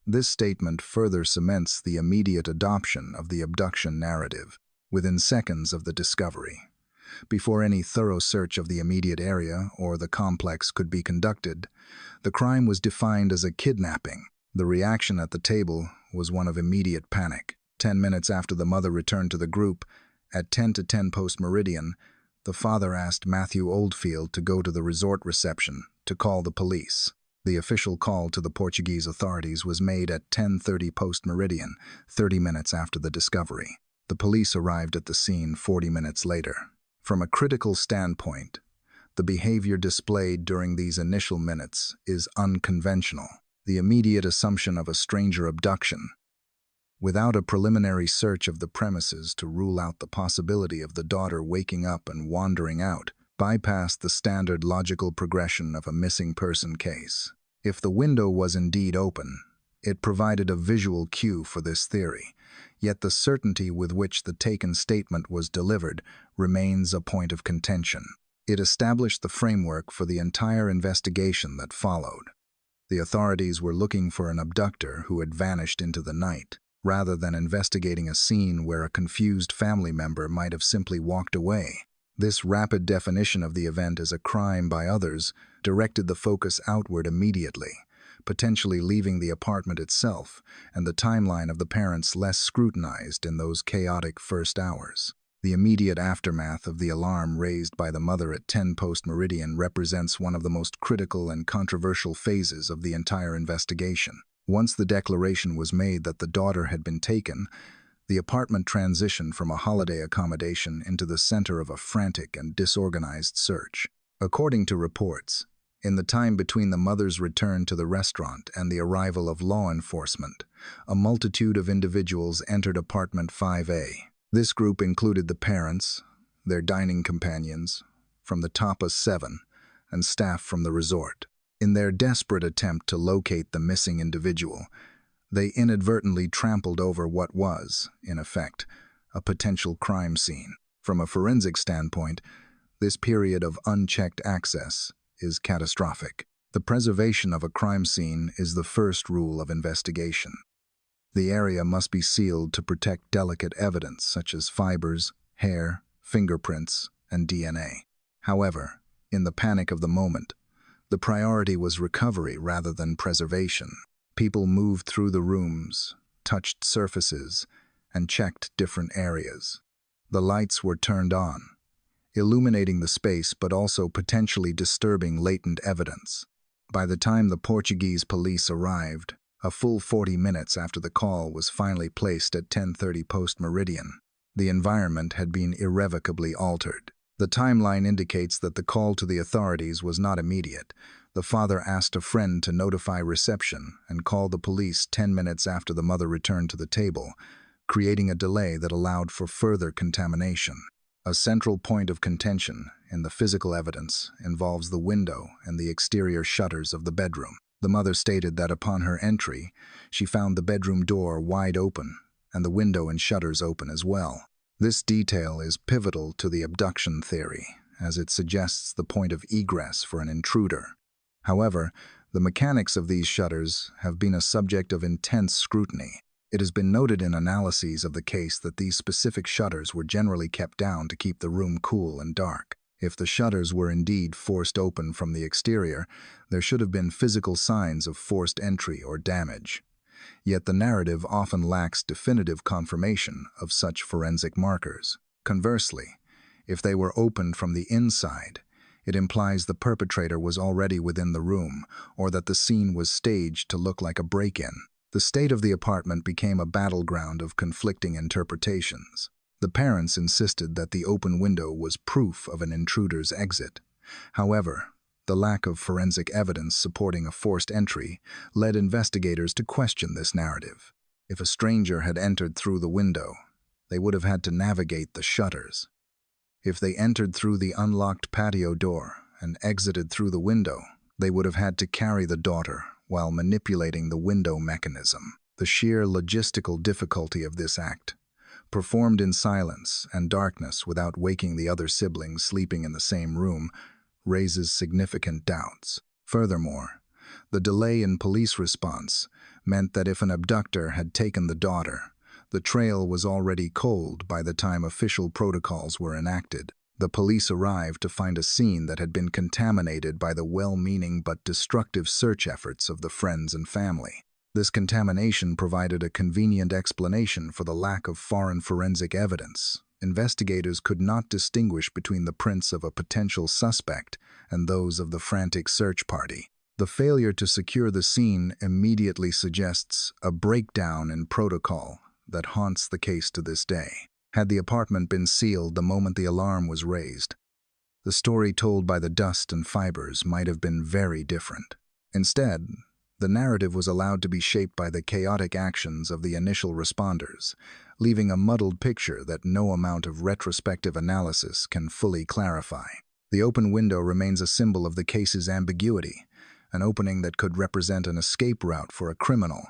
This statement further cements the immediate adoption of the abduction narrative within seconds of the discovery. Before any thorough search of the immediate area or the complex could be conducted, the crime was defined as a kidnapping. The reaction at the table was one of immediate panic. 10 minutes after the mother returned to the group, at 10 to 10 post-meridian, the father asked Matthew Oldfield to go to the resort reception to call the police. The official call to the Portuguese authorities was made at 10:30 post-meridian, 30 minutes after the discovery. The police arrived at the scene 40 minutes later. From a critical standpoint, the behavior displayed during these initial minutes is unconventional. The immediate assumption of a stranger abduction, without a preliminary search of the premises to rule out the possibility of the daughter waking up and wandering out, bypassed the standard logical progression of a missing person case. If the window was indeed open, it provided a visual cue for this theory, yet the certainty with which the taken statement was delivered remains a point of contention. It established the framework for the entire investigation that followed. The authorities were looking for an abductor who had vanished into the night, rather than investigating a scene where a confused family member might have simply walked away. This rapid definition of the event as a crime by others directed the focus outward immediately, potentially leaving the apartment itself and the timeline of the parents less scrutinized in those chaotic first hours. The immediate aftermath of the alarm raised by the mother at 10 post-meridian represents one of the most critical and controversial phases of the entire investigation. Once the declaration was made that the daughter had been taken, the apartment transitioned from a holiday accommodation into the center of a frantic and disorganized search. According to reports, in the time between the mother's return to the restaurant and the arrival of law enforcement, a multitude of individuals entered apartment 5A. This group included the parents, their dining companions, from the Tapas Seven, and staff from the resort. In their desperate attempt to locate the missing individual, they inadvertently trampled over what was, in effect, a potential crime scene. From a forensic standpoint, this period of unchecked access is catastrophic. The preservation of a crime scene is the first rule of investigation. The area must be sealed to protect delicate evidence such as fibers, hair, fingerprints, and DNA. However, in the panic of the moment, the priority was recovery rather than preservation. People moved through the rooms, touched surfaces, and checked different areas. The lights were turned on, illuminating the space but also potentially disturbing latent evidence. By the time the Portuguese police arrived, a full 40 minutes after the call was finally placed at 10:30 post-meridian, the environment had been irrevocably altered. The timeline indicates that the call to the authorities was not immediate. The father asked a friend to notify reception and call the police 10 minutes after the mother returned to the table, creating a delay that allowed for further contamination. A central point of contention in the physical evidence involves the window and the exterior shutters of the bedroom. The mother stated that upon her entry, she found the bedroom door wide open and the window and shutters open as well. This detail is pivotal to the abduction theory, as it suggests the point of egress for an intruder. However, the mechanics of these shutters have been a subject of intense scrutiny. It has been noted in analyses of the case that these specific shutters were generally kept down to keep the room cool and dark. If the shutters were indeed forced open from the exterior, there should have been physical signs of forced entry or damage. Yet the narrative often lacks definitive confirmation of such forensic markers. Conversely, if they were opened from the inside, it implies the perpetrator was already within the room, or that the scene was staged to look like a break-in. The state of the apartment became a battleground of conflicting interpretations. The parents insisted that the open window was proof of an intruder's exit. However, the lack of forensic evidence supporting a forced entry led investigators to question this narrative. If a stranger had entered through the window, they would have had to navigate the shutters. If they entered through the unlocked patio door and exited through the window, they would have had to carry the daughter while manipulating the window mechanism. The sheer logistical difficulty of this act, performed in silence and darkness without waking the other siblings sleeping in the same room, raises significant doubts. Furthermore, the delay in police response meant that if an abductor had taken the daughter, the trail was already cold by the time official protocols were enacted. The police arrived to find a scene that had been contaminated by the well-meaning but destructive search efforts of the friends and family. This contamination provided a convenient explanation for the lack of foreign forensic evidence. Investigators could not distinguish between the prints of a potential suspect and those of the frantic search party. The failure to secure the scene immediately suggests a breakdown in protocol that haunts the case to this day. Had the apartment been sealed the moment the alarm was raised, the story told by the dust and fibers might have been very different. Instead, the narrative was allowed to be shaped by the chaotic actions of the initial responders, leaving a muddled picture that no amount of retrospective analysis can fully clarify. The open window remains a symbol of the case's ambiguity, an opening that could represent an escape route for a criminal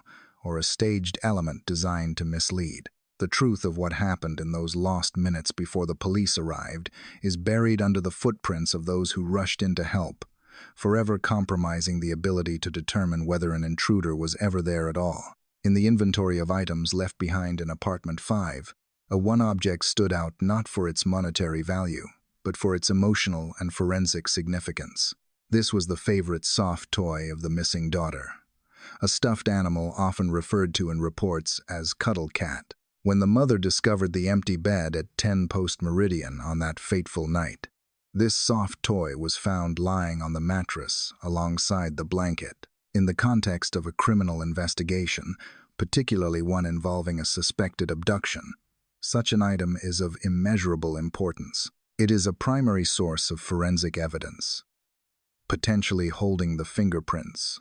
or a staged element designed to mislead. The truth of what happened in those lost minutes before the police arrived is buried under the footprints of those who rushed in to help, forever compromising the ability to determine whether an intruder was ever there at all. In the inventory of items left behind in Apartment 5, one object stood out not for its monetary value, but for its emotional and forensic significance. This was the favorite soft toy of the missing daughter, a stuffed animal often referred to in reports as Cuddle Cat. When the mother discovered the empty bed at 10 post-meridian on that fateful night, this soft toy was found lying on the mattress alongside the blanket. In the context of a criminal investigation, particularly one involving a suspected abduction, such an item is of immeasurable importance. It is a primary source of forensic evidence, potentially holding the fingerprints,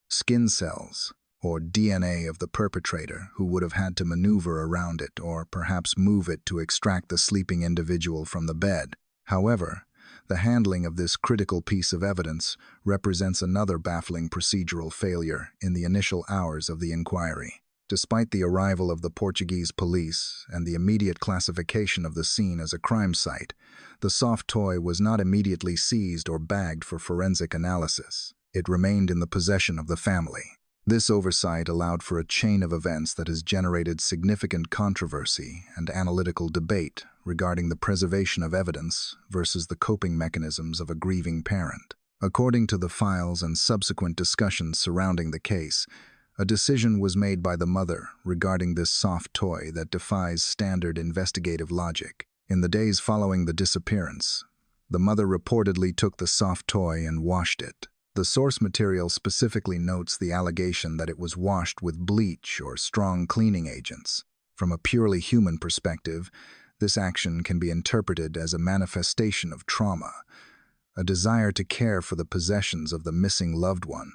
skin cells, or DNA of the perpetrator who would have had to maneuver around it or perhaps move it to extract the sleeping individual from the bed. However, the handling of this critical piece of evidence represents another baffling procedural failure in the initial hours of the inquiry. Despite the arrival of the Portuguese police and the immediate classification of the scene as a crime site, the soft toy was not immediately seized or bagged for forensic analysis. It remained in the possession of the family. This oversight allowed for a chain of events that has generated significant controversy and analytical debate regarding the preservation of evidence versus the coping mechanisms of a grieving parent. According to the files and subsequent discussions surrounding the case, a decision was made by the mother regarding this soft toy that defies standard investigative logic. In the days following the disappearance, the mother reportedly took the soft toy and washed it. The source material specifically notes the allegation that it was washed with bleach or strong cleaning agents. From a purely human perspective, this action can be interpreted as a manifestation of trauma, a desire to care for the possessions of the missing loved one,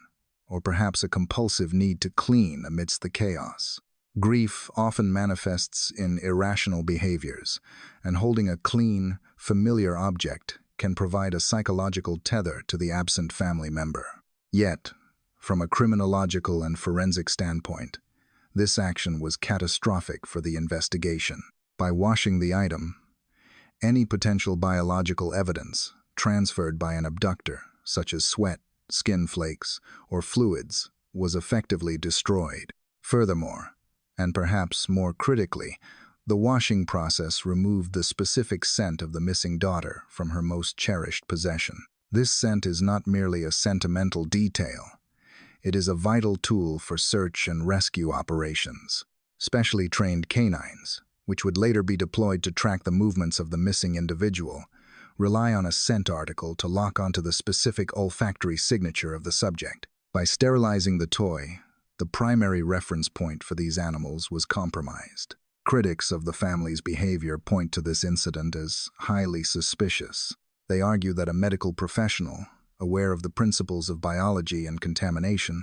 or perhaps a compulsive need to clean amidst the chaos. Grief often manifests in irrational behaviors, and holding a clean, familiar object can provide a psychological tether to the absent family member. Yet, from a criminological and forensic standpoint, this action was catastrophic for the investigation. By washing the item, any potential biological evidence transferred by an abductor, such as sweat, skin flakes, or fluids, was effectively destroyed. Furthermore, and perhaps more critically, The washing process removed the specific scent of the missing daughter from her most cherished possession. This scent is not merely a sentimental detail. It is a vital tool for search and rescue operations. Specially trained canines, which would later be deployed to track the movements of the missing individual, rely on a scent article to lock onto the specific olfactory signature of the subject. By sterilizing the toy, the primary reference point for these animals was compromised. Critics of the family's behavior point to this incident as highly suspicious. They argue that a medical professional, aware of the principles of biology and contamination,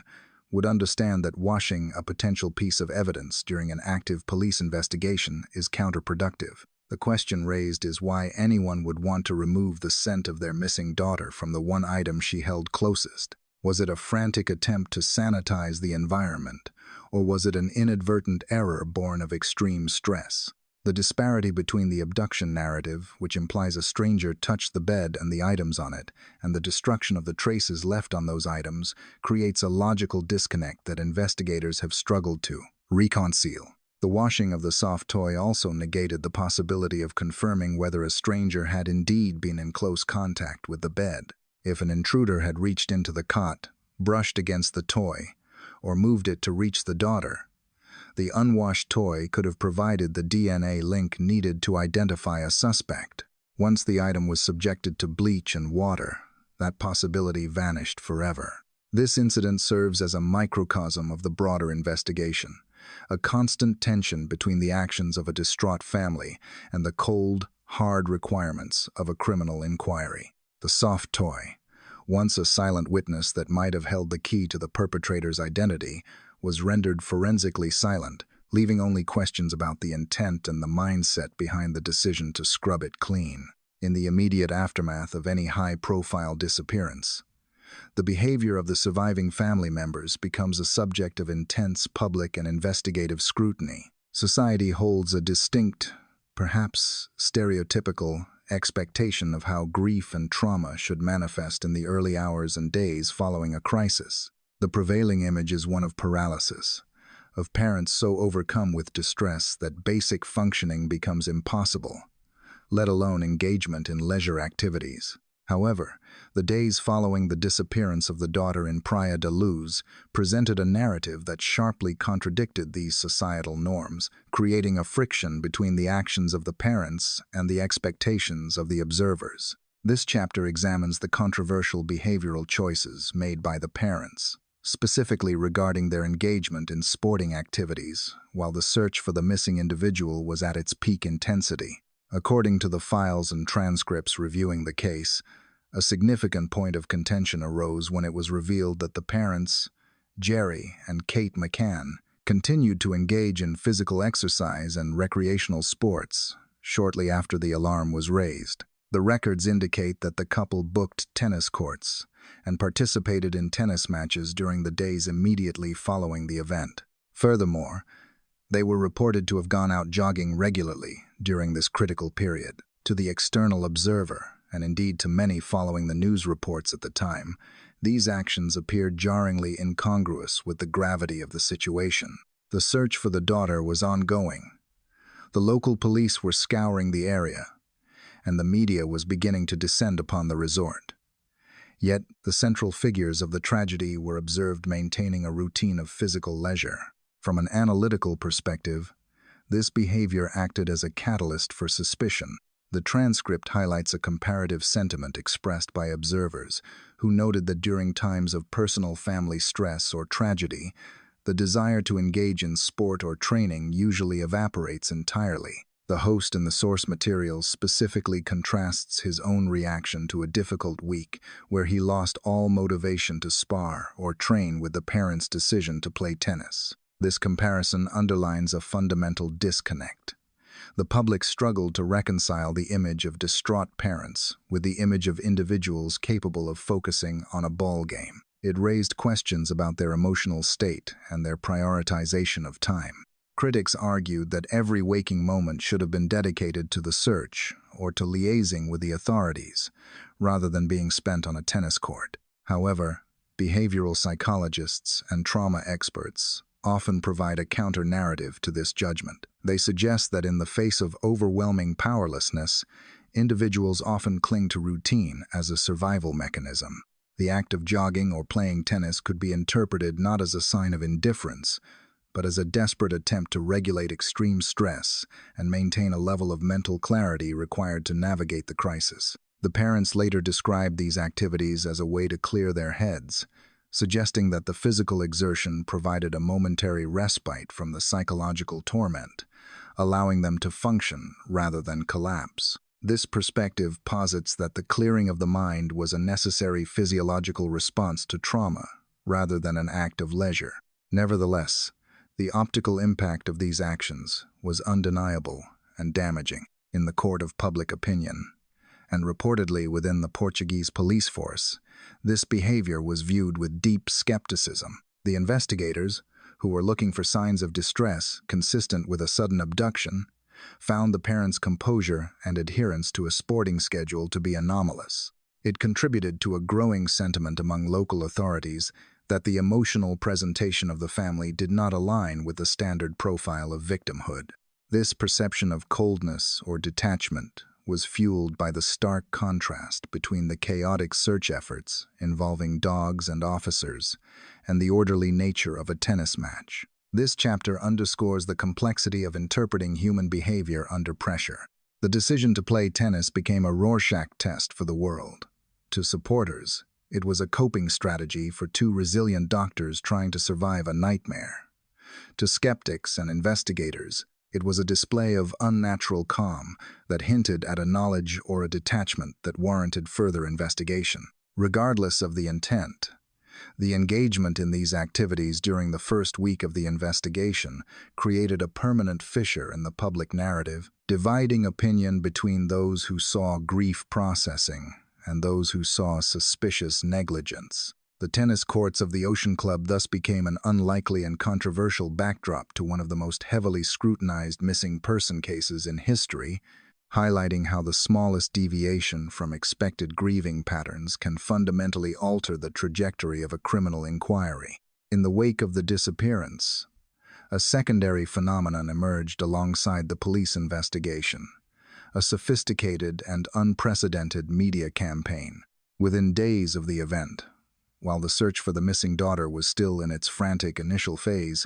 would understand that washing a potential piece of evidence during an active police investigation is counterproductive. The question raised is why anyone would want to remove the scent of their missing daughter from the one item she held closest. Was it a frantic attempt to sanitize the environment, or was it an inadvertent error born of extreme stress? The disparity between the abduction narrative, which implies a stranger touched the bed and the items on it, and the destruction of the traces left on those items, creates a logical disconnect that investigators have struggled to reconcile. The washing of the soft toy also negated the possibility of confirming whether a stranger had indeed been in close contact with the bed. If an intruder had reached into the cot, brushed against the toy, or moved it to reach the daughter, the unwashed toy could have provided the DNA link needed to identify a suspect. Once the item was subjected to bleach and water, that possibility vanished forever. This incident serves as a microcosm of the broader investigation, a constant tension between the actions of a distraught family and the cold, hard requirements of a criminal inquiry. The soft toy, once a silent witness that might have held the key to the perpetrator's identity, was rendered forensically silent, leaving only questions about the intent and the mindset behind the decision to scrub it clean. In the immediate aftermath of any high-profile disappearance, the behavior of the surviving family members becomes a subject of intense public and investigative scrutiny. Society holds a distinct, perhaps stereotypical, expectation of how grief and trauma should manifest in the early hours and days following a crisis. The prevailing image is one of paralysis, of parents so overcome with distress that basic functioning becomes impossible, let alone engagement in leisure activities. However, the days following the disappearance of the daughter in Praia da Luz presented a narrative that sharply contradicted these societal norms, creating a friction between the actions of the parents and the expectations of the observers. This chapter examines the controversial behavioral choices made by the parents, specifically regarding their engagement in sporting activities, while the search for the missing individual was at its peak intensity. According to the files and transcripts reviewing the case, a significant point of contention arose when it was revealed that the parents, Jerry and Kate McCann, continued to engage in physical exercise and recreational sports shortly after the alarm was raised. The records indicate that the couple booked tennis courts and participated in tennis matches during the days immediately following the event. Furthermore, they were reported to have gone out jogging regularly during this critical period. To the external observer, and indeed to many following the news reports at the time, these actions appeared jarringly incongruous with the gravity of the situation. The search for the daughter was ongoing. The local police were scouring the area, and the media was beginning to descend upon the resort. Yet, the central figures of the tragedy were observed maintaining a routine of physical leisure. From an analytical perspective, this behavior acted as a catalyst for suspicion. The transcript highlights a comparative sentiment expressed by observers who noted that during times of personal family stress or tragedy, the desire to engage in sport or training usually evaporates entirely. The host in the source material specifically contrasts his own reaction to a difficult week where he lost all motivation to spar or train with the parents' decision to play tennis. This comparison underlines a fundamental disconnect. The public struggled to reconcile the image of distraught parents with the image of individuals capable of focusing on a ball game. It raised questions about their emotional state and their prioritization of time. Critics argued that every waking moment should have been dedicated to the search or to liaising with the authorities, rather than being spent on a tennis court. However, behavioral psychologists and trauma experts often provide a counter-narrative to this judgment. They suggest that in the face of overwhelming powerlessness, individuals often cling to routine as a survival mechanism. The act of jogging or playing tennis could be interpreted not as a sign of indifference, but as a desperate attempt to regulate extreme stress and maintain a level of mental clarity required to navigate the crisis. The parents later described these activities as a way to clear their heads, suggesting that the physical exertion provided a momentary respite from the psychological torment, allowing them to function rather than collapse. This perspective posits that the clearing of the mind was a necessary physiological response to trauma, rather than an act of leisure. Nevertheless, the optical impact of these actions was undeniable and damaging in the court of public opinion, and reportedly within the Portuguese police force. This behavior was viewed with deep skepticism. The investigators, who were looking for signs of distress consistent with a sudden abduction, found the parents' composure and adherence to a sporting schedule to be anomalous. It contributed to a growing sentiment among local authorities that the emotional presentation of the family did not align with the standard profile of victimhood. This perception of coldness or detachment was fueled by the stark contrast between the chaotic search efforts involving dogs and officers and the orderly nature of a tennis match. This chapter underscores the complexity of interpreting human behavior under pressure. The decision to play tennis became a Rorschach test for the world. To supporters, it was a coping strategy for two resilient doctors trying to survive a nightmare. To skeptics and investigators, it was a display of unnatural calm that hinted at a knowledge or a detachment that warranted further investigation. Regardless of the intent, the engagement in these activities during the first week of the investigation created a permanent fissure in the public narrative, dividing opinion between those who saw grief processing and those who saw suspicious negligence. The tennis courts of the Ocean Club thus became an unlikely and controversial backdrop to one of the most heavily scrutinized missing person cases in history, highlighting how the smallest deviation from expected grieving patterns can fundamentally alter the trajectory of a criminal inquiry. In the wake of the disappearance, a secondary phenomenon emerged alongside the police investigation: a sophisticated and unprecedented media campaign. Within days of the event, while the search for the missing daughter was still in its frantic initial phase,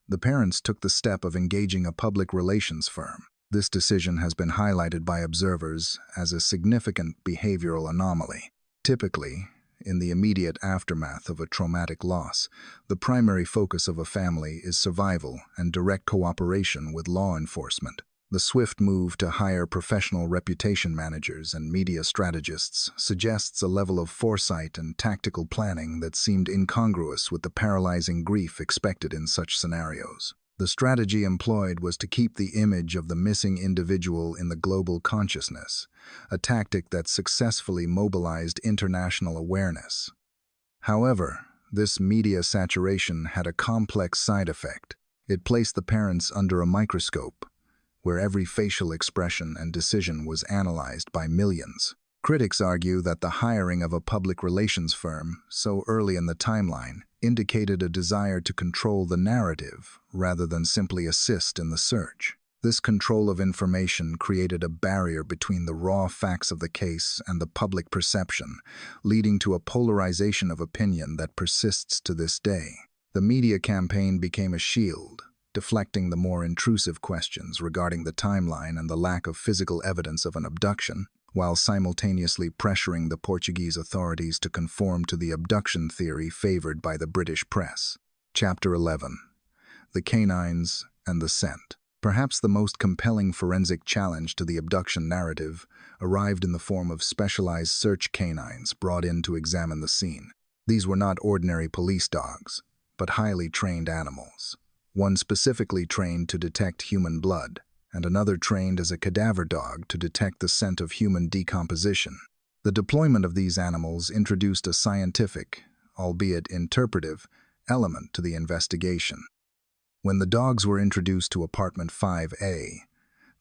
the parents took the step of engaging a public relations firm. This decision has been highlighted by observers as a significant behavioral anomaly. Typically, in the immediate aftermath of a traumatic loss, the primary focus of a family is survival and direct cooperation with law enforcement. The swift move to hire professional reputation managers and media strategists suggests a level of foresight and tactical planning that seemed incongruous with the paralyzing grief expected in such scenarios. The strategy employed was to keep the image of the missing individual in the global consciousness, a tactic that successfully mobilized international awareness. However, this media saturation had a complex side effect. It placed the parents under a microscope, where every facial expression and decision was analyzed by millions. Critics argue that the hiring of a public relations firm so early in the timeline indicated a desire to control the narrative rather than simply assist in the search. This control of information created a barrier between the raw facts of the case and the public perception, leading to a polarization of opinion that persists to this day. The media campaign became a shield, deflecting the more intrusive questions regarding the timeline and the lack of physical evidence of an abduction, while simultaneously pressuring the Portuguese authorities to conform to the abduction theory favored by the British press. Chapter 11. The Canines and the Scent. Perhaps the most compelling forensic challenge to the abduction narrative arrived in the form of specialized search canines brought in to examine the scene. These were not ordinary police dogs, but highly trained animals. One specifically trained to detect human blood, and another trained as a cadaver dog to detect the scent of human decomposition. The deployment of these animals introduced a scientific, albeit interpretive, element to the investigation. When the dogs were introduced to apartment 5A,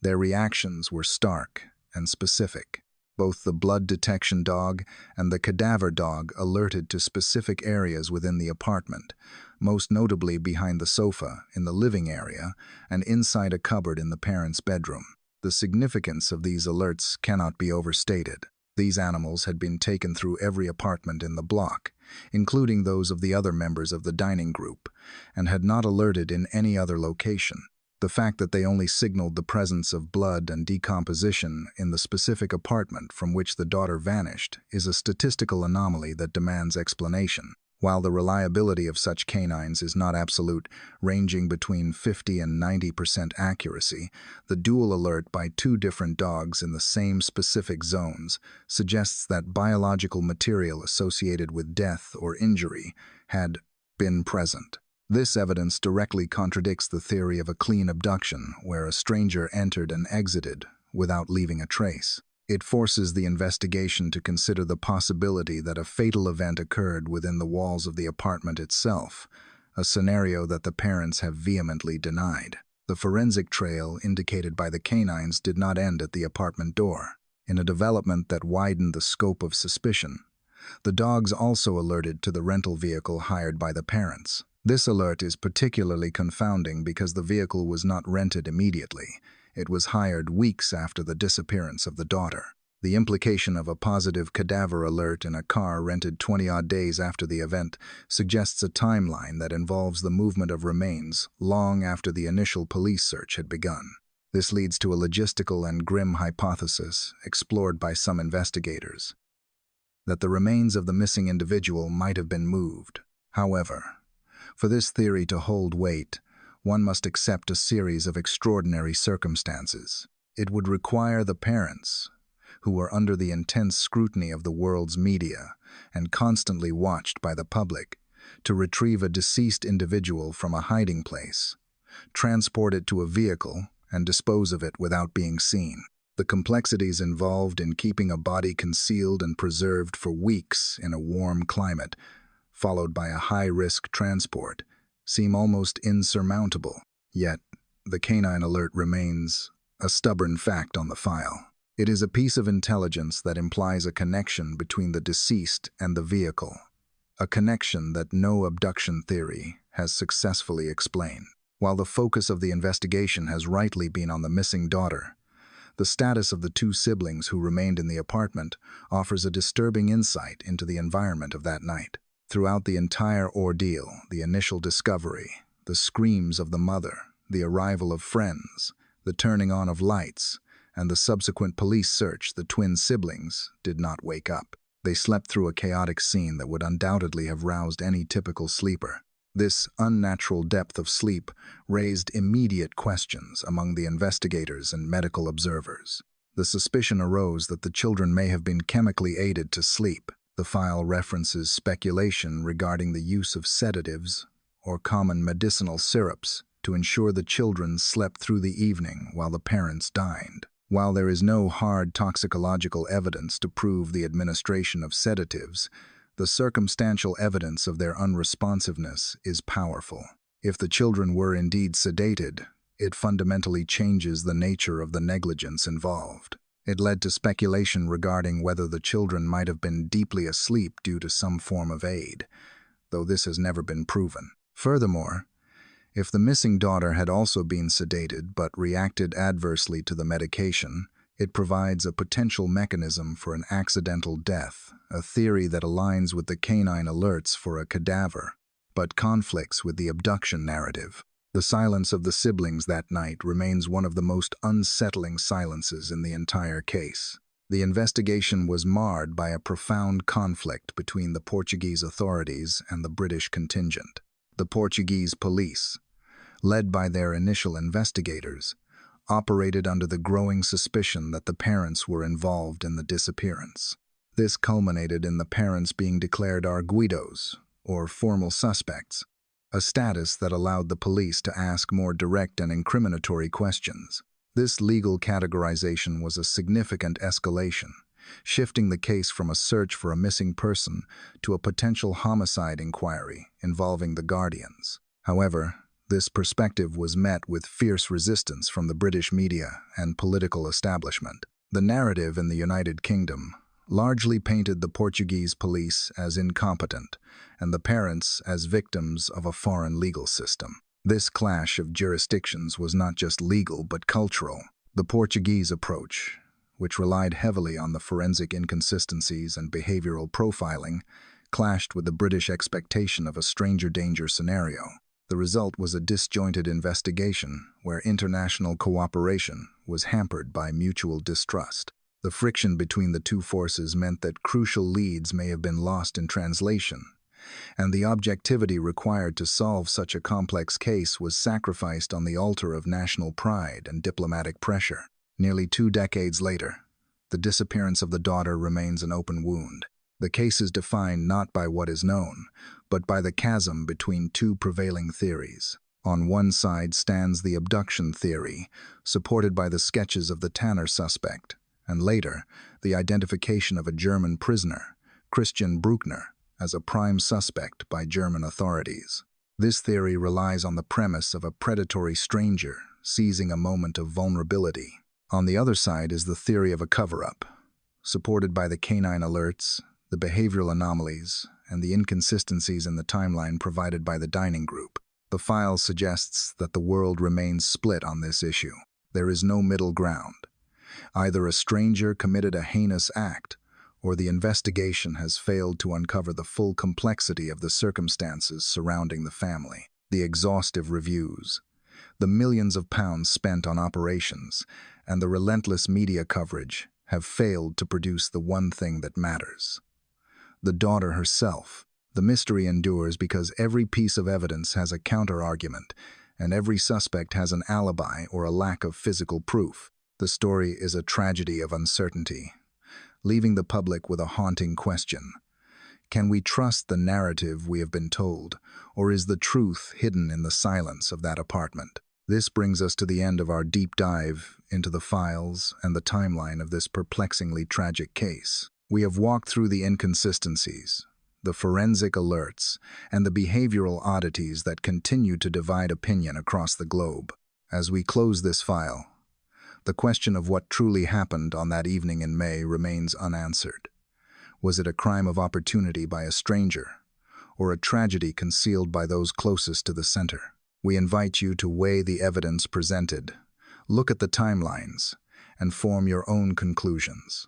their reactions were stark and specific. Both the blood detection dog and the cadaver dog alerted to specific areas within the apartment, most notably behind the sofa, in the living area, and inside a cupboard in the parents' bedroom. The significance of these alerts cannot be overstated. These animals had been taken through every apartment in the block, including those of the other members of the dining group, and had not alerted in any other location. The fact that they only signaled the presence of blood and decomposition in the specific apartment from which the daughter vanished is a statistical anomaly that demands explanation. While the reliability of such canines is not absolute, ranging between 50 and 90% accuracy, the dual alert by two different dogs in the same specific zones suggests that biological material associated with death or injury had been present. This evidence directly contradicts the theory of a clean abduction, where a stranger entered and exited without leaving a trace. It forces the investigation to consider the possibility that a fatal event occurred within the walls of the apartment itself, a scenario that the parents have vehemently denied. The forensic trail indicated by the canines did not end at the apartment door. In a development that widened the scope of suspicion, the dogs also alerted to the rental vehicle hired by the parents. This alert is particularly confounding because the vehicle was not rented immediately. It was hired weeks after the disappearance of the daughter. The implication of a positive cadaver alert in a car rented 20-odd days after the event suggests a timeline that involves the movement of remains long after the initial police search had begun. This leads to a logistical and grim hypothesis, explored by some investigators, that the remains of the missing individual might have been moved. However, for this theory to hold weight, one must accept a series of extraordinary circumstances. It would require the parents, who were under the intense scrutiny of the world's media and constantly watched by the public, to retrieve a deceased individual from a hiding place, transport it to a vehicle, and dispose of it without being seen. The complexities involved in keeping a body concealed and preserved for weeks in a warm climate, followed by a high-risk transport, seem almost insurmountable. Yet, the canine alert remains a stubborn fact on the file. It is a piece of intelligence that implies a connection between the deceased and the vehicle, a connection that no abduction theory has successfully explained. While the focus of the investigation has rightly been on the missing daughter, the status of the two siblings who remained in the apartment offers a disturbing insight into the environment of that night. Throughout the entire ordeal, the initial discovery, the screams of the mother, the arrival of friends, the turning on of lights, and the subsequent police search, the twin siblings did not wake up. They slept through a chaotic scene that would undoubtedly have roused any typical sleeper. This unnatural depth of sleep raised immediate questions among the investigators and medical observers. The suspicion arose that the children may have been chemically aided to sleep. The file references speculation regarding the use of sedatives or common medicinal syrups to ensure the children slept through the evening while the parents dined. While there is no hard toxicological evidence to prove the administration of sedatives, the circumstantial evidence of their unresponsiveness is powerful. If the children were indeed sedated, it fundamentally changes the nature of the negligence involved. It led to speculation regarding whether the children might have been deeply asleep due to some form of aid, though this has never been proven. Furthermore, if the missing daughter had also been sedated but reacted adversely to the medication, it provides a potential mechanism for an accidental death, a theory that aligns with the canine alerts for a cadaver, but conflicts with the abduction narrative. The silence of the siblings that night remains one of the most unsettling silences in the entire case. The investigation was marred by a profound conflict between the Portuguese authorities and the British contingent. The Portuguese police, led by their initial investigators, operated under the growing suspicion that the parents were involved in the disappearance. This culminated in the parents being declared arguidos, or formal suspects, a status that allowed the police to ask more direct and incriminatory questions. This legal categorization was a significant escalation, shifting the case from a search for a missing person to a potential homicide inquiry involving the guardians. However, this perspective was met with fierce resistance from the British media and political establishment. The narrative in the United Kingdom largely painted the Portuguese police as incompetent and the parents as victims of a foreign legal system. This clash of jurisdictions was not just legal but cultural. The Portuguese approach, which relied heavily on the forensic inconsistencies and behavioral profiling, clashed with the British expectation of a stranger danger scenario. The result was a disjointed investigation where international cooperation was hampered by mutual distrust. The friction between the two forces meant that crucial leads may have been lost in translation, and the objectivity required to solve such a complex case was sacrificed on the altar of national pride and diplomatic pressure. Nearly 2 decades later, the disappearance of the daughter remains an open wound. The case is defined not by what is known, but by the chasm between two prevailing theories. On one side stands the abduction theory, supported by the sketches of the Tanner suspect, and later, the identification of a German prisoner, Christian Bruckner, as a prime suspect by German authorities. This theory relies on the premise of a predatory stranger seizing a moment of vulnerability. On the other side is the theory of a cover-up, supported by the canine alerts, the behavioral anomalies, and the inconsistencies in the timeline provided by the dining group. The file suggests that the world remains split on this issue. There is no middle ground. Either a stranger committed a heinous act, or the investigation has failed to uncover the full complexity of the circumstances surrounding the family. The exhaustive reviews, the millions of pounds spent on operations, and the relentless media coverage have failed to produce the one thing that matters: the daughter herself. The mystery endures because every piece of evidence has a counter-argument, and every suspect has an alibi or a lack of physical proof. The story is a tragedy of uncertainty, leaving the public with a haunting question. Can we trust the narrative we have been told, or is the truth hidden in the silence of that apartment? This brings us to the end of our deep dive into the files and the timeline of this perplexingly tragic case. We have walked through the inconsistencies, the forensic alerts, and the behavioral oddities that continue to divide opinion across the globe. As we close this file, the question of what truly happened on that evening in May remains unanswered. Was it a crime of opportunity by a stranger, or a tragedy concealed by those closest to the center? We invite you to weigh the evidence presented, look at the timelines, and form your own conclusions.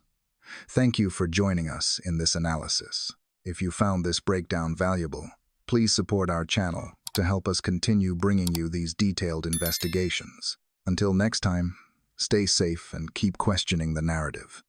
Thank you for joining us in this analysis. If you found this breakdown valuable, please support our channel to help us continue bringing you these detailed investigations. Until next time, stay safe and keep questioning the narrative.